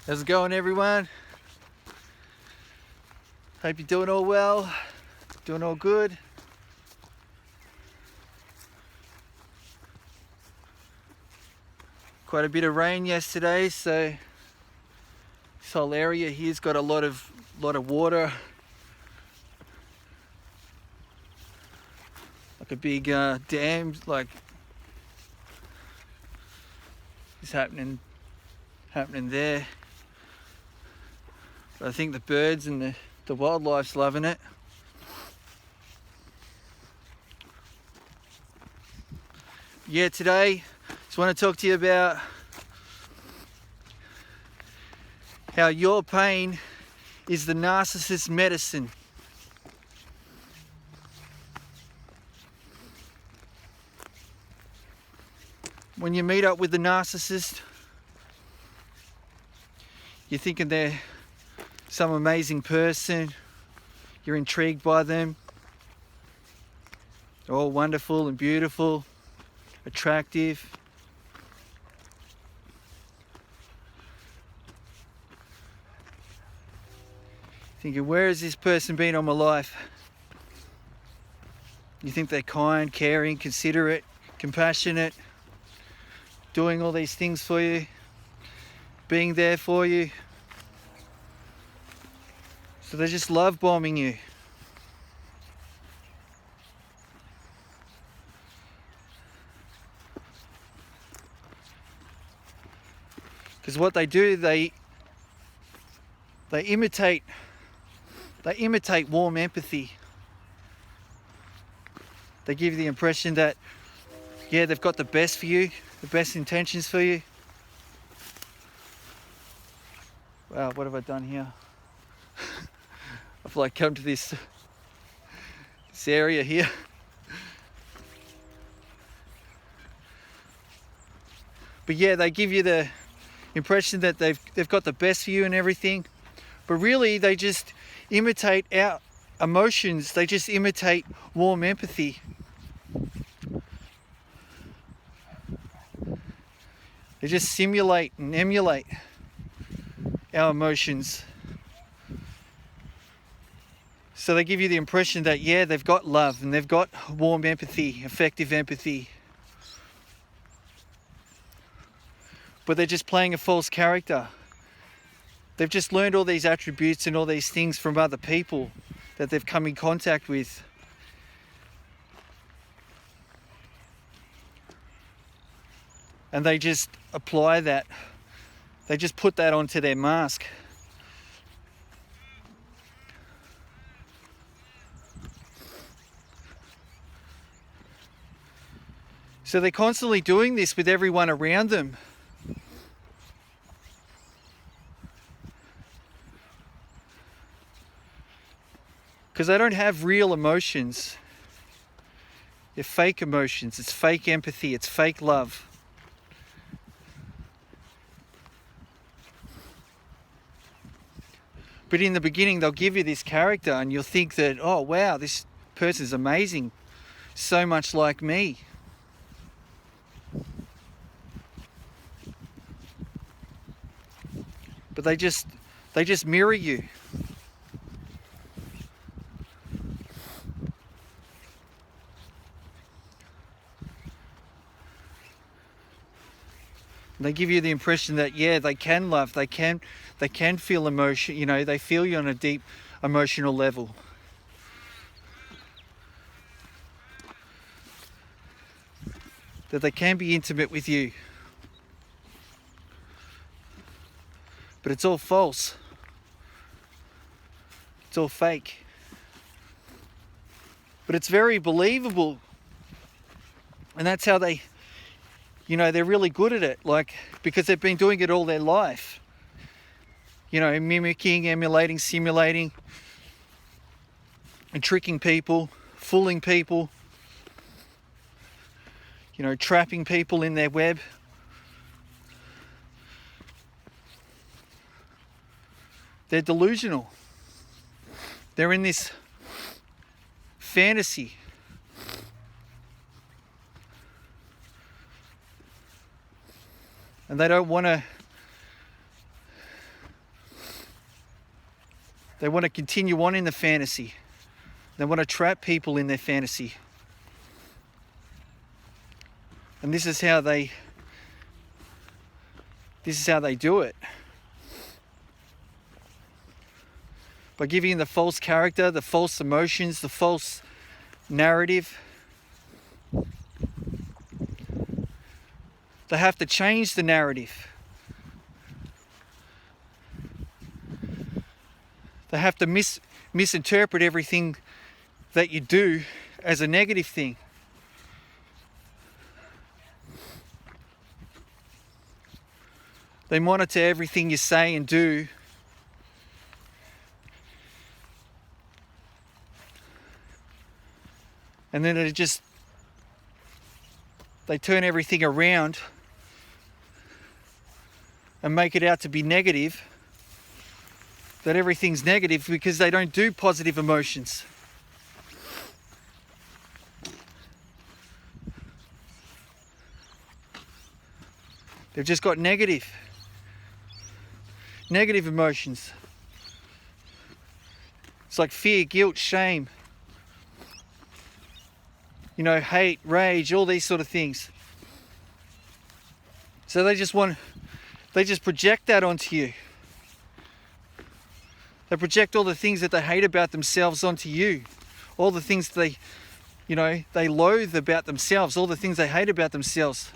How's it going, everyone? Hope you're doing all well, doing all good. Quite a bit of rain yesterday, so this whole area here's got a lot of water, like a big dam, like is happening there. But I think the birds and the wildlife's loving it. Yeah, today just want to talk to you about how your pain is the narcissist medicine. When you meet up with the narcissist, you're thinking they're some amazing person, you're intrigued by them, they're all wonderful and beautiful, attractive. Thinking, where has this person been all my life? You think they're kind, caring, considerate, compassionate, doing all these things for you, being there for you. So they just love bombing you. Because what they do, they imitate warm empathy. They give you the impression that, yeah, they've got the best for you, the best intentions for you. Wow, what have I done here? I've like come to this area here. But yeah, they give you the impression that they've got the best for you and everything. But really, they just imitate our emotions. They just imitate warm empathy. They just simulate and emulate our emotions. So they give you the impression that, yeah, they've got love and they've got warm empathy, effective empathy. But they're just playing a false character. They've just learned all these attributes and all these things from other people that they've come in contact with. And they just apply that. They just put that onto their mask. So they're constantly doing this with everyone around them. Because they don't have real emotions. They're fake emotions. It's fake empathy. It's fake love. But in the beginning, they'll give you this character and you'll think that, oh, wow, this person's amazing. So much like me. But they just mirror you. They give you the impression that, yeah, they can love, they can feel emotion, you know, they feel you on a deep emotional level. That they can be intimate with you. But it's all false. It's all fake. But it's very believable. And that's how they, you know, they're really good at it, like, because they've been doing it all their life. You know, mimicking, emulating, simulating, and tricking people, fooling people, you know, trapping people in their web. They're delusional. They're in this fantasy. And they don't want to They want to continue on in the fantasy. They want to trap people in their fantasy. And this is how they do it. By giving you the false character, the false emotions, the false narrative. They have to change the narrative. They have to misinterpret everything that you do as a negative thing. They monitor everything you say and do. And then they turn everything around and make it out to be negative. That everything's negative because they don't do positive emotions. They've just got negative emotions. It's like fear, guilt, shame, hate, rage, all these sort of things. So they just project that onto you. They project all the things that they hate about themselves onto you. All the things they loathe about themselves, all the things they hate about themselves.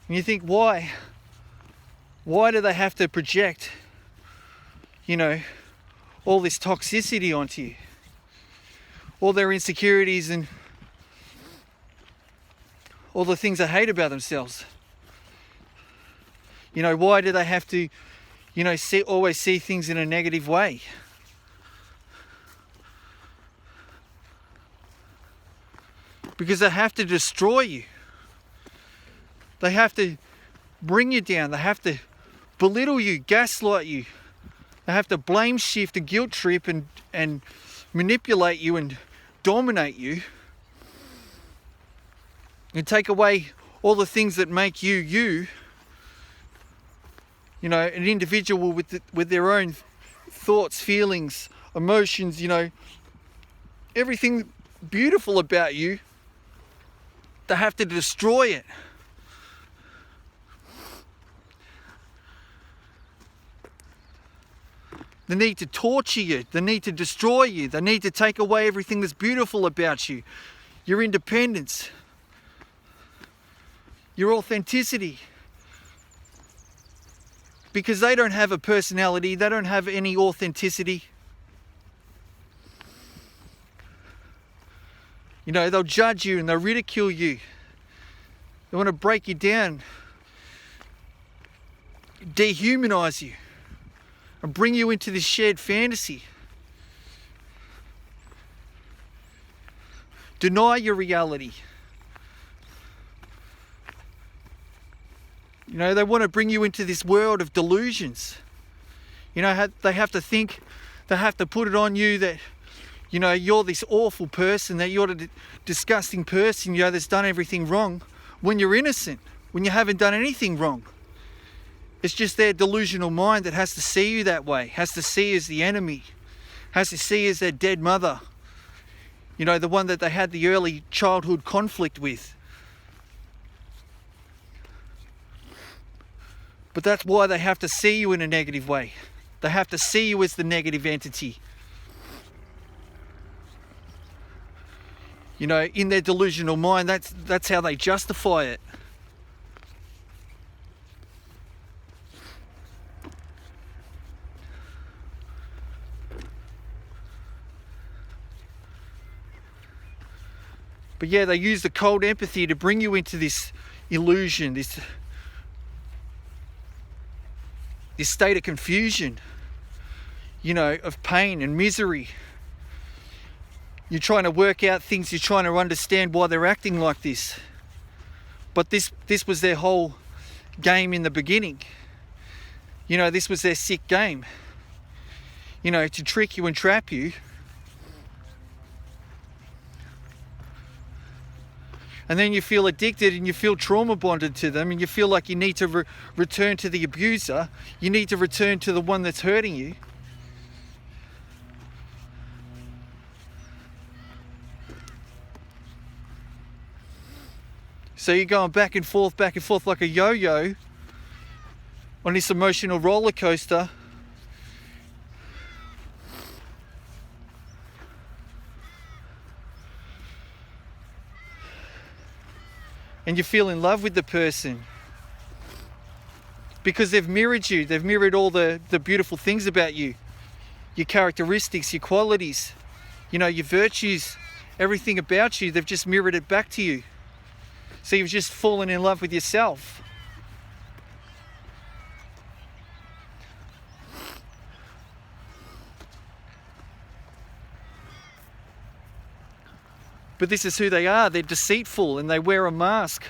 And you think, why? Why do they have to project, all this toxicity onto you? All their insecurities and all the things they hate about themselves. Why do they have to, always see things in a negative way? Because they have to destroy you. They have to bring you down. They have to belittle you, gaslight you. They have to blame shift and guilt trip and manipulate you and dominate you. And take away all the things that make you, you. An individual with their own thoughts, feelings, emotions, everything beautiful about you. They have to destroy it. They need to torture you. They need to destroy you. They need to take away everything that's beautiful about you. Your independence. Your authenticity. Because they don't have a personality. They don't have any authenticity. They'll judge you and they'll ridicule you. They want to break you down. Dehumanize you. And bring you into this shared fantasy. Deny your reality. They want to bring you into this world of delusions. They have to think, they have to put it on you that, you're this awful person, that you're the disgusting person, that's done everything wrong, when you're innocent, when you haven't done anything wrong. It's just their delusional mind that has to see you that way, has to see you as the enemy, has to see you as their dead mother. The one that they had the early childhood conflict with. But that's why they have to see you in a negative way. They have to see you as the negative entity. In their delusional mind, that's how they justify it. But yeah, they use the cold empathy to bring you into this illusion, this state of confusion, of pain and misery. You're trying to work out things, you're trying to understand why they're acting like this. But this was their whole game in the beginning. This was their sick game. To trick you and trap you. And then you feel addicted and you feel trauma bonded to them, and you feel like you need to return to the abuser. You need to return to the one that's hurting you. So you're going back and forth like a yo-yo on this emotional roller coaster. And you feel in love with the person because they've mirrored you. They've mirrored all the beautiful things about you, your characteristics, your qualities, you know, your virtues, everything about you. They've just mirrored it back to you. So you've just fallen in love with yourself. But this is who they are. They're deceitful and they wear a mask.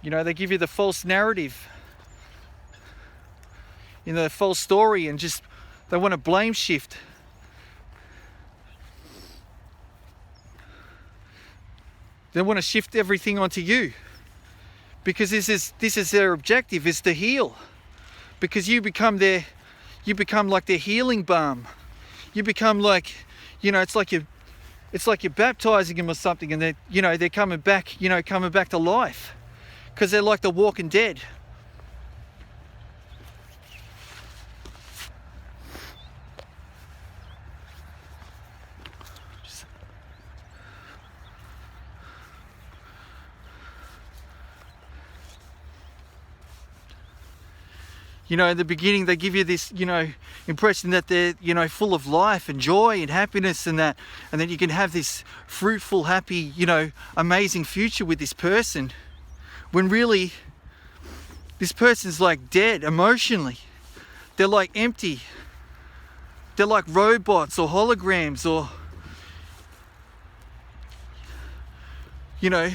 You know, they give you the false narrative, you know, the false story, and just they want to blame shift. They want to shift everything onto you because this is their objective, is to heal. Because you become like their healing balm. You become like, you know, it's like you're baptizing them or something, and they're coming back to life. Because they're like the walking dead. You know, in the beginning they give you this, you know, impression that they're, you know, full of life and joy and happiness and that, and then you can have this fruitful, happy, you know, amazing future with this person. When really, this person's like dead emotionally. They're like empty. They're like robots or holograms or, you know,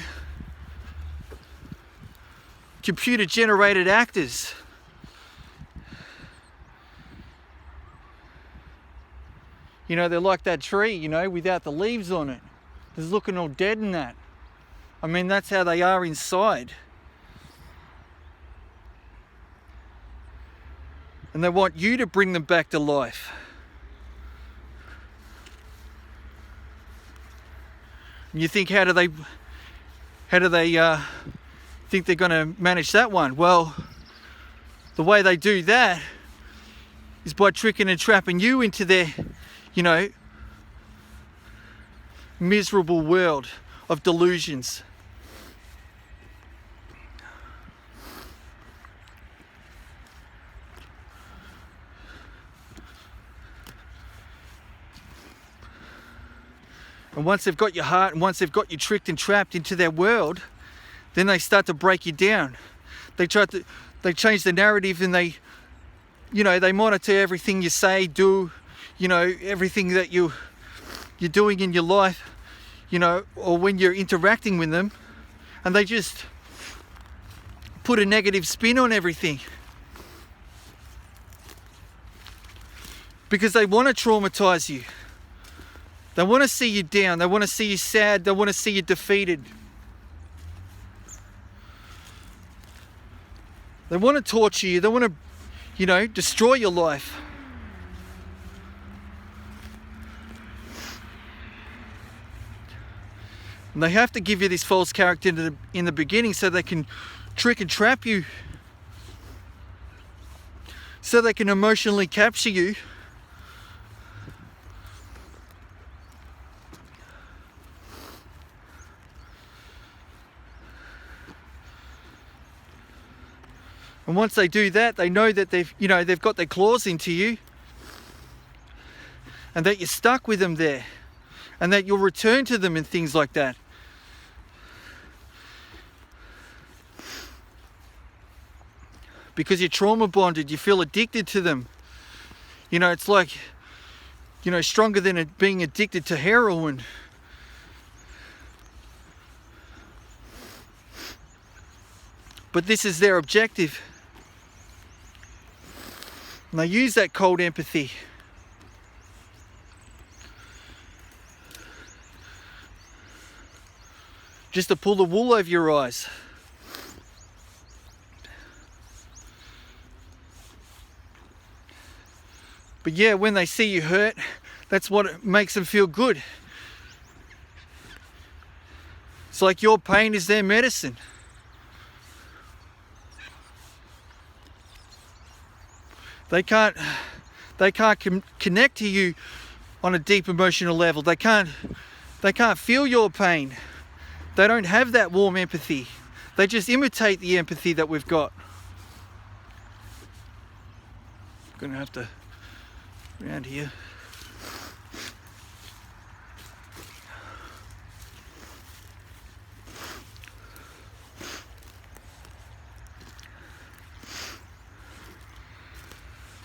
computer generated actors. You know, they're like that tree, you know, without the leaves on it. It's looking all dead and that. I mean, that's how they are inside. And they want you to bring them back to life. And you think, how do they think they're going to manage that one? Well, the way they do that is by tricking and trapping you into their, you know, miserable world of delusions. And once they've got your heart, and once they've got you tricked and trapped into their world, then they start to break you down. They change the narrative, and they monitor everything you say, do, you know, everything that you're doing in your life, you know, or when you're interacting with them, and they just put a negative spin on everything. Because they want to traumatize you. They want to see you down. They want to see you sad. They want to see you defeated. They want to torture you. They want to, you know, destroy your life. And they have to give you this false character in the beginning so they can trick and trap you. So they can emotionally capture you. And once they do that, they know that they've got their claws into you, and that you're stuck with them there, and that you'll return to them and things like that. Because you're trauma bonded, you feel addicted to them. You know, it's like, you know, stronger than being addicted to heroin. But this is their objective. And they use that cold empathy. Just to pull the wool over your eyes. But yeah, when they see you hurt, that's what makes them feel good. It's like your pain is their medicine. They can't connect to you on a deep emotional level. They can't feel your pain. They don't have that warm empathy. They just imitate the empathy that we've got. I'm gonna have to around here.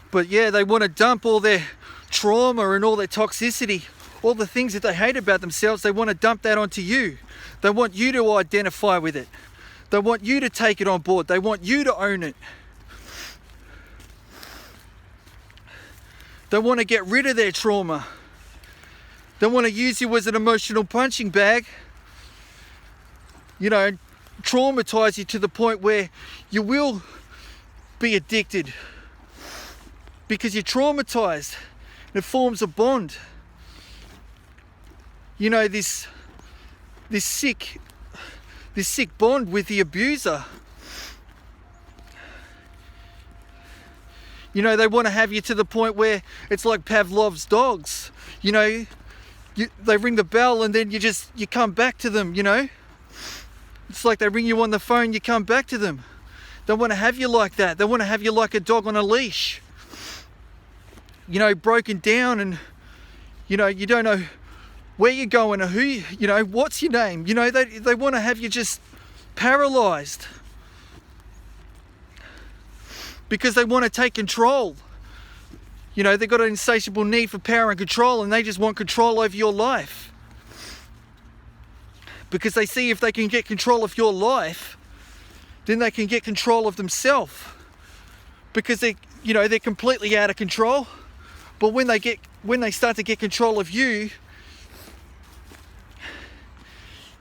But yeah, they want to dump all their trauma and all their toxicity, all the things that they hate about themselves, they want to dump that onto you. They want you to identify with it. They want you to take it on board. They want you to own it. They want to get rid of their trauma. They want to use you as an emotional punching bag. You know, traumatize you to the point where you will be addicted. Because you're traumatized. It forms a bond. You know, this sick bond with the abuser. You know, they want to have you to the point where it's like Pavlov's dogs. You know, they ring the bell and then you come back to them, you know. It's like they ring you on the phone, you come back to them. They want to have you like that. They want to have you like a dog on a leash. You know, broken down, and you know, you don't know where you're going or who you know, what's your name. You know, they want to have you just paralyzed because they want to take control. You know, they've got an insatiable need for power and control, and they just want control over your life because they see if they can get control of your life, then they can get control of themselves, because they're completely out of control. But when they start to get control of you,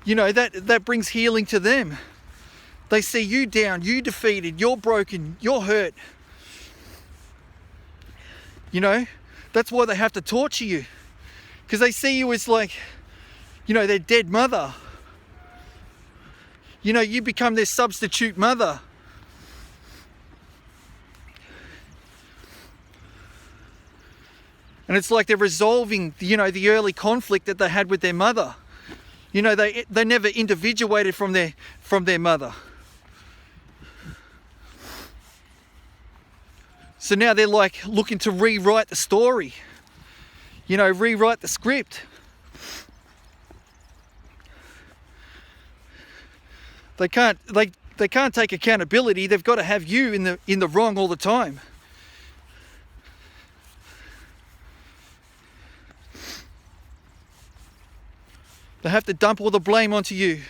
you know, that brings healing to them. They see you down, you defeated, you're broken, you're hurt. You know, that's why they have to torture you. Because they see you as like, you know, their dead mother. You know, you become their substitute mother. And it's like they're resolving, you know, the early conflict that they had with their mother. You know, they never individuated from their mother. So now they're like looking to rewrite the story. You know, rewrite the script. They can't take accountability. They've got to have you in the wrong all the time. They have to dump all the blame onto you.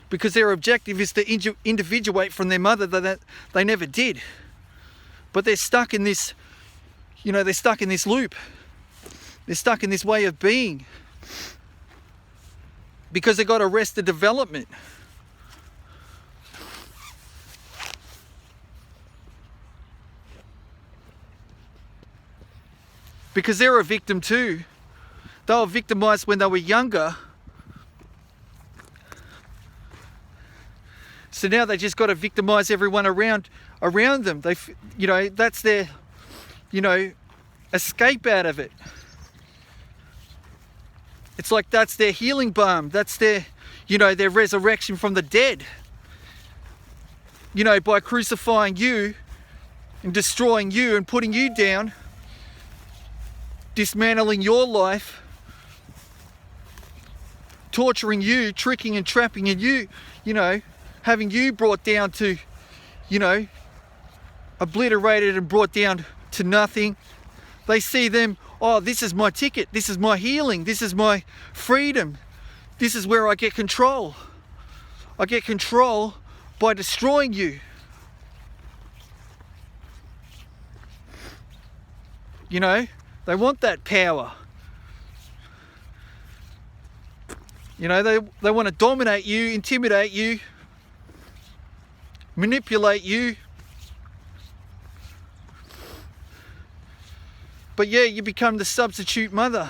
Because their objective is to individuate from their mother that they never did. But they're stuck in this, you know, they're stuck in this loop. They're stuck in this way of being. Because they've got arrested development. Because they're a victim too. They were victimized when they were younger. So now they just got to victimize everyone around them. You know, that's their, you know, escape out of it. It's like that's their healing balm. That's their, you know, their resurrection from the dead. You know, by crucifying you and destroying you and putting you down, dismantling your life, torturing you, tricking and trapping you, you know, having you brought down to, you know, obliterated and brought down to nothing. They see them, oh, this is my ticket, this is my healing, this is my freedom, this is where I get control. I get control by destroying you. You know, they want that power. You know, they want to dominate you, intimidate you, manipulate you. But yeah, you become the substitute mother.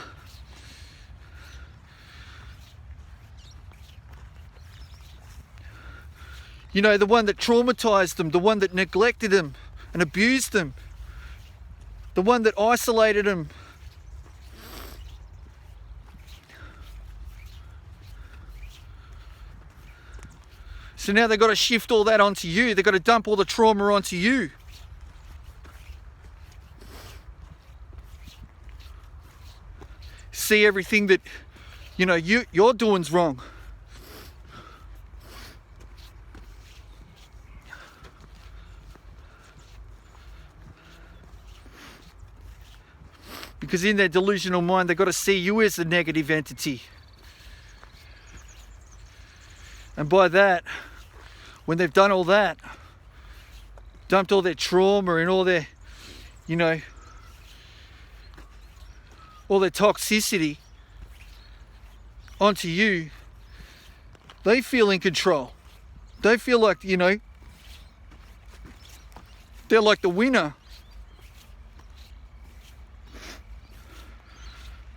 You know, the one that traumatized them, the one that neglected them and abused them, the one that isolated them. So now they've got to shift all that onto you. They've got to dump all the trauma onto you. See everything that, you know, you're doing's wrong. Because in their delusional mind, they've got to see you as a negative entity. And by that, when they've done all that, dumped all their trauma and all their, you know, all their toxicity onto you, they feel in control. They feel like, you know, they're like the winner.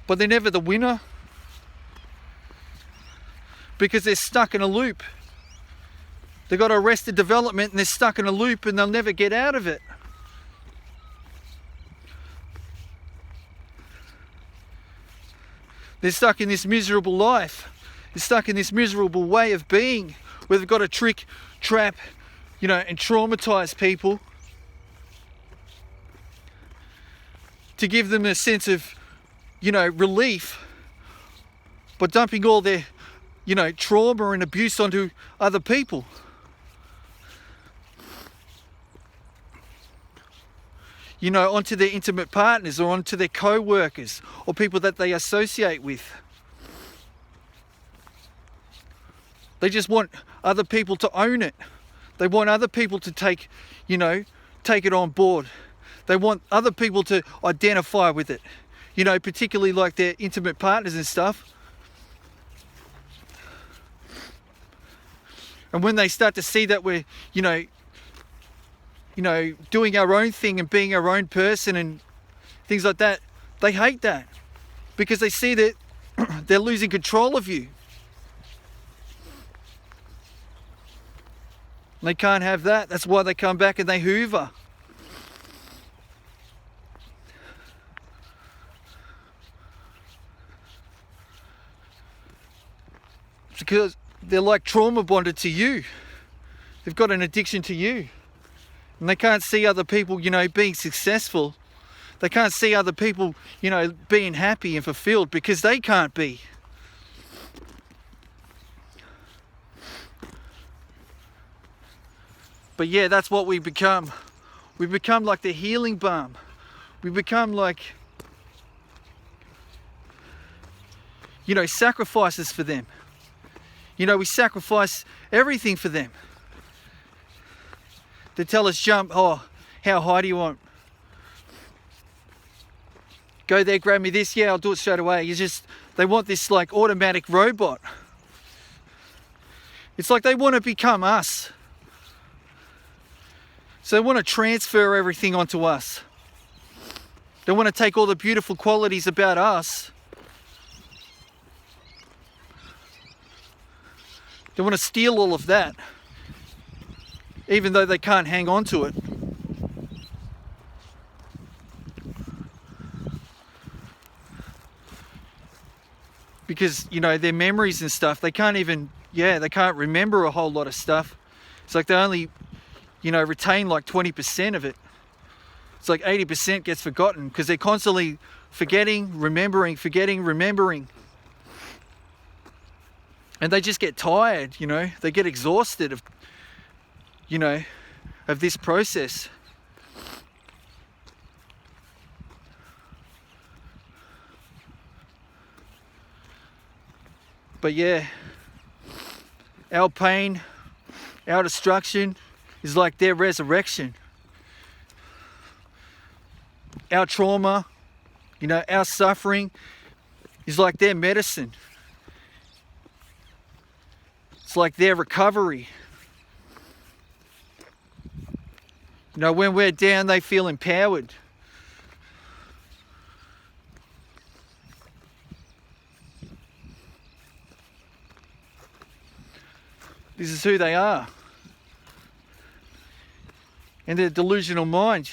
But they're never the winner, because they're stuck in a loop. They've got arrested development and they're stuck in a loop and they'll never get out of it. They're stuck in this miserable life. They're stuck in this miserable way of being, where they've got to trick, trap, you know, and traumatize people to give them a sense of, you know, relief, by dumping all their, you know, trauma and abuse onto other people. You know, onto their intimate partners or onto their co-workers or people that they associate with. They just want other people to own it. They want other people to take, you know, take it on board. They want other people to identify with it. You know, particularly like their intimate partners and stuff. And when they start to see that we're, you know, doing our own thing and being our own person and things like that, they hate that, because they see that they're losing control of you. And they can't have that. That's why they come back and they hoover. Because they're like trauma bonded to you. They've got an addiction to you. And they can't see other people, you know, being successful. They can't see other people, you know, being happy and fulfilled, because they can't be. But yeah, that's what we become. We become like the healing balm. We become like, you know, sacrifices for them. You know, we sacrifice everything for them. They tell us, jump, oh, how high do you want? Go there, grab me this, yeah, I'll do it straight away. They want this like automatic robot. It's like they want to become us. So they want to transfer everything onto us. They want to take all the beautiful qualities about us. They want to steal all of that, even though they can't hang on to it. Because, you know, their memories and stuff, they can't remember a whole lot of stuff. It's like they only, you know, retain like 20% of it. It's like 80% gets forgotten, because they're constantly forgetting, remembering. And they just get tired, you know, they get exhausted of, you know, of this process. But yeah, our pain, our destruction is like their resurrection. Our trauma, you know, our suffering is like their medicine. It's like their recovery. You know, when we're down, they feel empowered. This is who they are. And their delusional mind,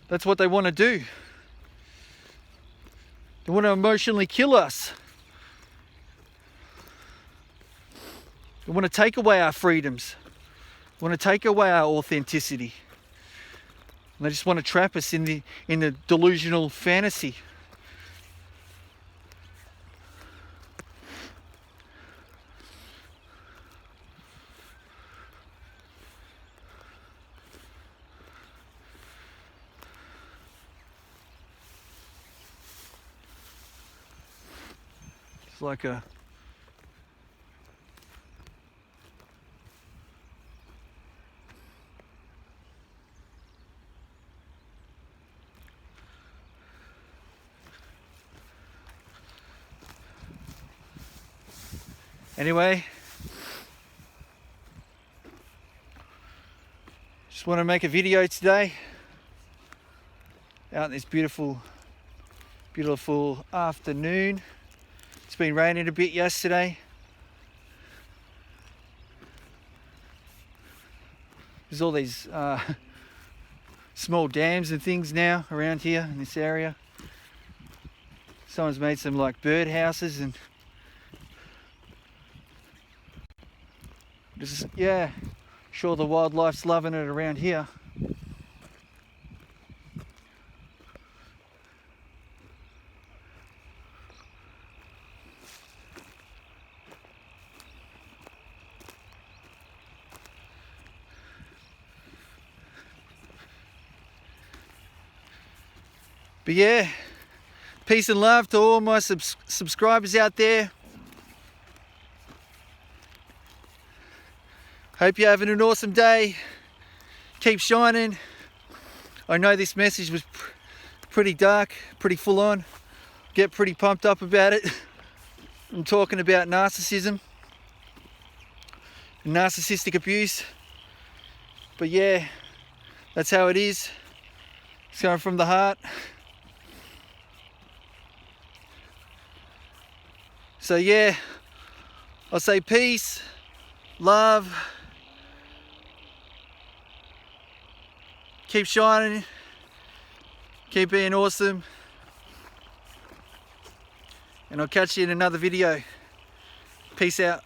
that's what they want to do. They want to emotionally kill us. They want to take away our freedoms. They want to take away our authenticity. And they just want to trap us in the delusional fantasy. It's like a anyway, just want to make a video today out in this beautiful afternoon. It's been raining a bit yesterday. There's all these small dams and things now around here in this area. Someone's made some like bird houses and just, yeah, sure the wildlife's loving it around here. But yeah, peace and love to all my subscribers out there. Hope you're having an awesome day. Keep shining. I know this message was pretty dark, pretty full on. Get pretty pumped up about it. I'm talking about narcissism and narcissistic abuse. But yeah, that's how it is. It's going from the heart. So yeah, I'll say peace, love, keep shining, keep being awesome, and I'll catch you in another video. Peace out.